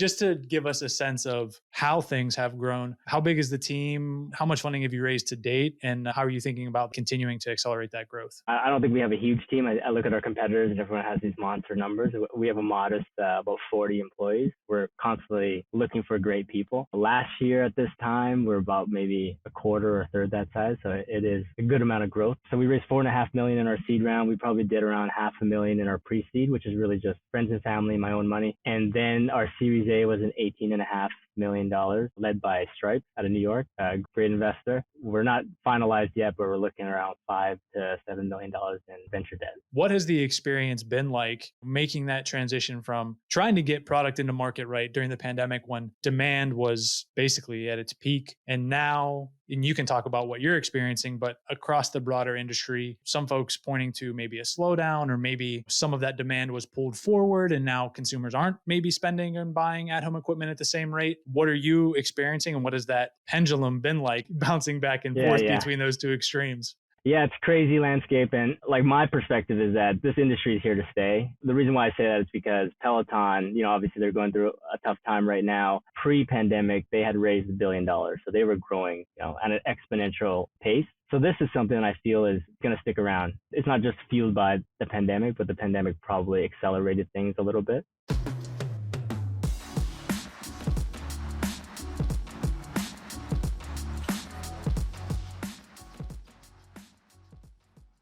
just to give us a sense of how things have grown. How big is the team? How much funding have you raised to date? And how are you thinking about continuing to accelerate that growth? I don't think we have a huge team. I look at our competitors and everyone has these monster numbers. We have a modest about 40 employees. We're constantly looking for great people. Last year at this time, we're about maybe a quarter or a third that size. So it is a good amount of growth. So we raised $4.5 million in our seed round. We probably did around $500,000 in our pre-seed, which is really just friends and family, my own money. And then our Series A was an $18.5 million led by Stripe out of New York, a great investor. We're not finalized yet, but we're looking around $5 to $7 million in venture debt. What has the experience been like making that transition from trying to get product into market right during the pandemic when demand was basically at its peak, and now, and you can talk about what you're experiencing, but across the broader industry, some folks pointing to maybe a slowdown, or maybe some of that demand was pulled forward and now consumers aren't maybe spending and buying at-home equipment at the same rate. What are you experiencing, and what has that pendulum been like bouncing back and forth between those two extremes? Yeah, it's a crazy landscape. And like my perspective is that this industry is here to stay. The reason why I say that is because Peloton, obviously they're going through a tough time right now. Pre-pandemic, they had raised $1 billion. So they were growing, at an exponential pace. So this is something that I feel is going to stick around. It's not just fueled by the pandemic, but the pandemic probably accelerated things a little bit.